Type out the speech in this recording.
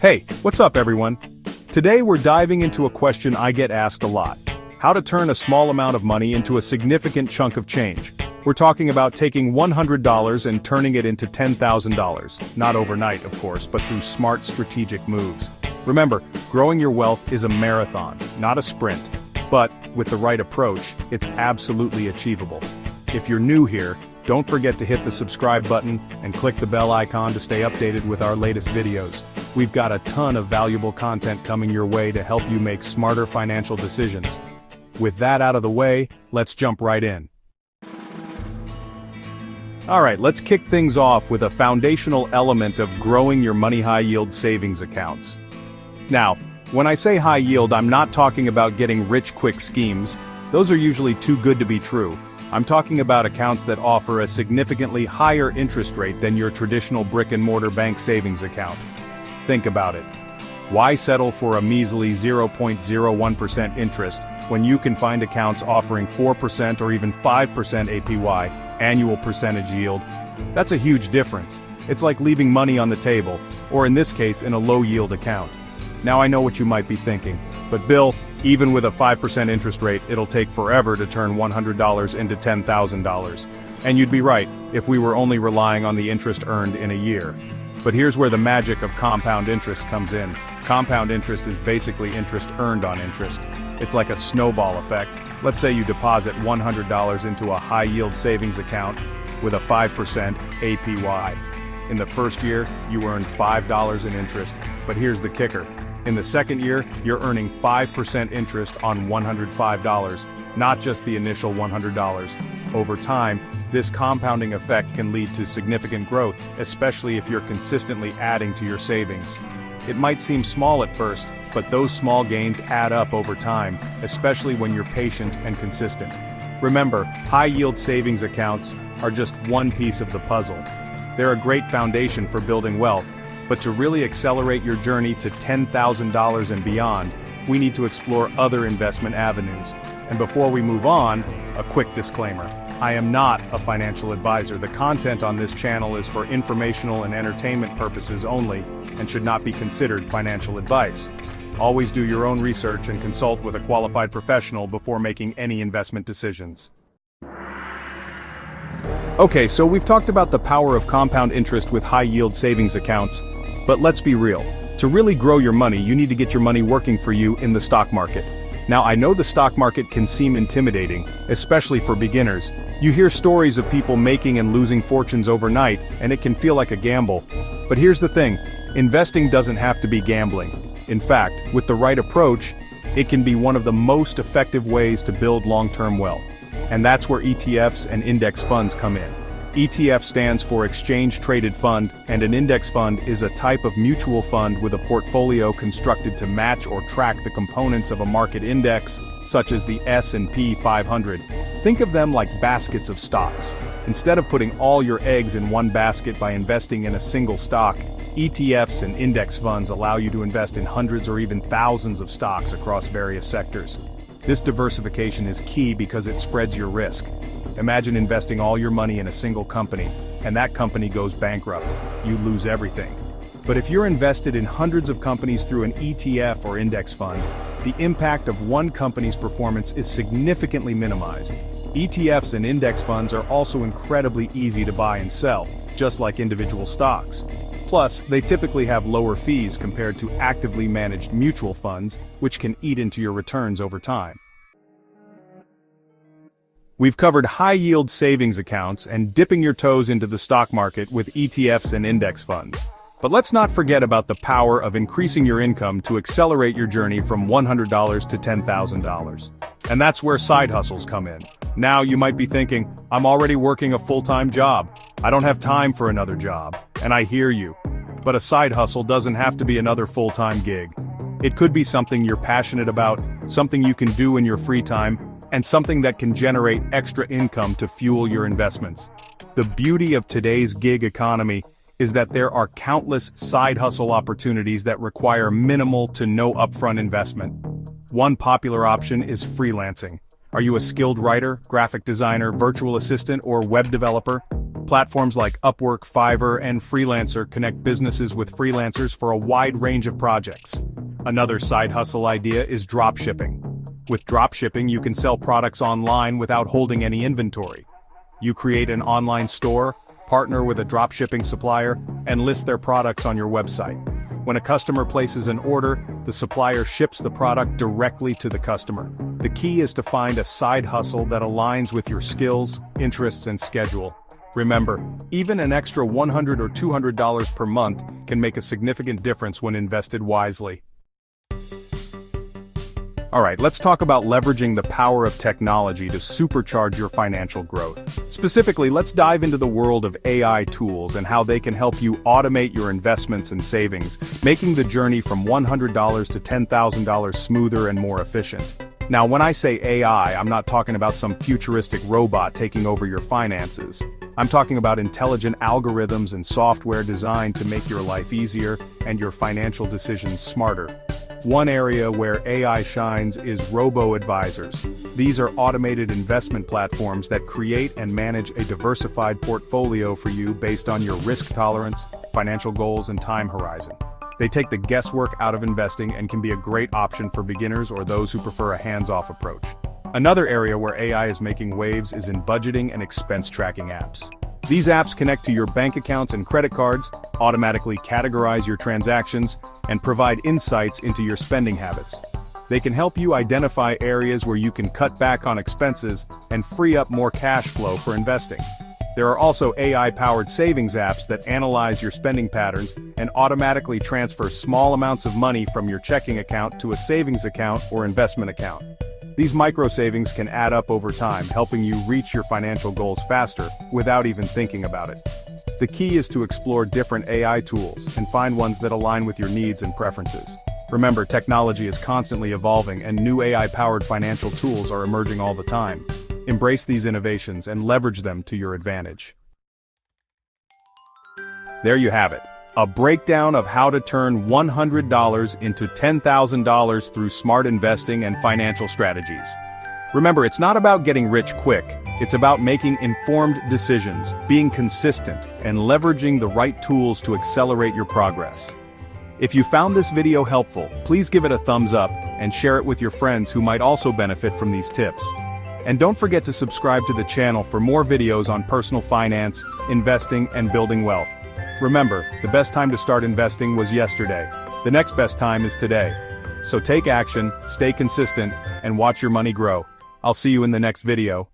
Hey, what's up everyone? Today we're diving into a question I get asked a lot. How to turn a small amount of money into a significant chunk of change. We're talking about taking $100 and turning it into $10,000. Not overnight, of course, but through smart strategic moves. Remember, growing your wealth is a marathon, not a sprint. But, with the right approach, it's absolutely achievable. If you're new here, don't forget to hit the subscribe button and click the bell icon to stay updated with our latest videos. We've got a ton of valuable content coming your way to help you make smarter financial decisions. With that out of the way, let's jump right in. Alright, let's kick things off with a foundational element of growing your money high-yield savings accounts. Now, when I say high yield, I'm not talking about getting rich-quick schemes. Those are usually too good to be true. I'm talking about accounts that offer a significantly higher interest rate than your traditional brick-and-mortar bank savings account. Think about it. Why settle for a measly 0.01% interest when you can find accounts offering 4% or even 5% APY, annual percentage yield? That's a huge difference. It's like leaving money on the table, or in this case, in a low-yield account. Now I know what you might be thinking, but Bill, even with a 5% interest rate, it'll take forever to turn $100 into $10,000. And you'd be right, if we were only relying on the interest earned in a year. But here's where the magic of compound interest comes in. Compound interest is basically interest earned on interest. It's like a snowball effect. Let's say you deposit $100 into a high-yield savings account with a 5% APY. In the first year, you earn $5 in interest, but here's the kicker. In the second year, you're earning 5% interest on $105, not just the initial $100. Over time, this compounding effect can lead to significant growth, especially if you're consistently adding to your savings. It might seem small at first, but those small gains add up over time, especially when you're patient and consistent. Remember, high-yield savings accounts are just one piece of the puzzle. They're a great foundation for building wealth, but to really accelerate your journey to $10,000 and beyond, we need to explore other investment avenues. And before we move on, a quick disclaimer. I am not a financial advisor. The content on this channel is for informational and entertainment purposes only, and should not be considered financial advice. Always do your own research and consult with a qualified professional before making any investment decisions. Okay, so we've talked about the power of compound interest with high-yield savings accounts, but let's be real. To really grow your money, you need to get your money working for you in the stock market. Now, I know the stock market can seem intimidating, especially for beginners. You hear stories of people making and losing fortunes overnight, and it can feel like a gamble. But here's the thing, investing doesn't have to be gambling. In fact, with the right approach, it can be one of the most effective ways to build long-term wealth. And that's where ETFs and index funds come in. ETF stands for Exchange Traded Fund, and an index fund is a type of mutual fund with a portfolio constructed to match or track the components of a market index, such as the S&P 500. Think of them like baskets of stocks. Instead of putting all your eggs in one basket by investing in a single stock, ETFs and index funds allow you to invest in hundreds or even thousands of stocks across various sectors. This diversification is key because it spreads your risk. Imagine investing all your money in a single company, and that company goes bankrupt. You lose everything. But if you're invested in hundreds of companies through an ETF or index fund, the impact of one company's performance is significantly minimized. ETFs and index funds are also incredibly easy to buy and sell, just like individual stocks. Plus, they typically have lower fees compared to actively managed mutual funds, which can eat into your returns over time. We've covered high-yield savings accounts and dipping your toes into the stock market with ETFs and index funds. But let's not forget about the power of increasing your income to accelerate your journey from $100 to $10,000. And that's where side hustles come in. Now you might be thinking, I'm already working a full-time job. I don't have time for another job. And I hear you. But a side hustle doesn't have to be another full-time gig. It could be something you're passionate about, something you can do in your free time, and something that can generate extra income to fuel your investments. The beauty of today's gig economy is that there are countless side hustle opportunities that require minimal to no upfront investment. One popular option is freelancing. Are you a skilled writer, graphic designer, virtual assistant, or web developer? Platforms like Upwork, Fiverr, and Freelancer connect businesses with freelancers for a wide range of projects. Another side hustle idea is dropshipping. With dropshipping, you can sell products online without holding any inventory. You create an online store, partner with a dropshipping supplier, and list their products on your website. When a customer places an order, the supplier ships the product directly to the customer. The key is to find a side hustle that aligns with your skills, interests, and schedule. Remember, even an extra $100 or $200 per month can make a significant difference when invested wisely. Alright, let's talk about leveraging the power of technology to supercharge your financial growth. Specifically, let's dive into the world of AI tools and how they can help you automate your investments and savings, making the journey from $100 to $10,000 smoother and more efficient. Now, when I say AI, I'm not talking about some futuristic robot taking over your finances. I'm talking about intelligent algorithms and software designed to make your life easier and your financial decisions smarter. One area where AI shines is robo-advisors. These are automated investment platforms that create and manage a diversified portfolio for you based on your risk tolerance, financial goals, and time horizon. They take the guesswork out of investing and can be a great option for beginners or those who prefer a hands-off approach. Another area where AI is making waves is in budgeting and expense tracking apps. These apps connect to your bank accounts and credit cards, automatically categorize your transactions, and provide insights into your spending habits. They can help you identify areas where you can cut back on expenses and free up more cash flow for investing. There are also AI-powered savings apps that analyze your spending patterns and automatically transfer small amounts of money from your checking account to a savings account or investment account. These micro-savings can add up over time, helping you reach your financial goals faster without even thinking about it. The key is to explore different AI tools and find ones that align with your needs and preferences. Remember, technology is constantly evolving and new AI-powered financial tools are emerging all the time. Embrace these innovations and leverage them to your advantage. There you have it. A breakdown of how to turn $100 into $10,000 through smart investing and financial strategies. Remember, it's not about getting rich quick. It's about making informed decisions, being consistent, and leveraging the right tools to accelerate your progress. If you found this video helpful, please give it a thumbs up and share it with your friends who might also benefit from these tips. And don't forget to subscribe to the channel for more videos on personal finance, investing, and building wealth. Remember, the best time to start investing was yesterday. The next best time is today. So take action, stay consistent, and watch your money grow. I'll see you in the next video.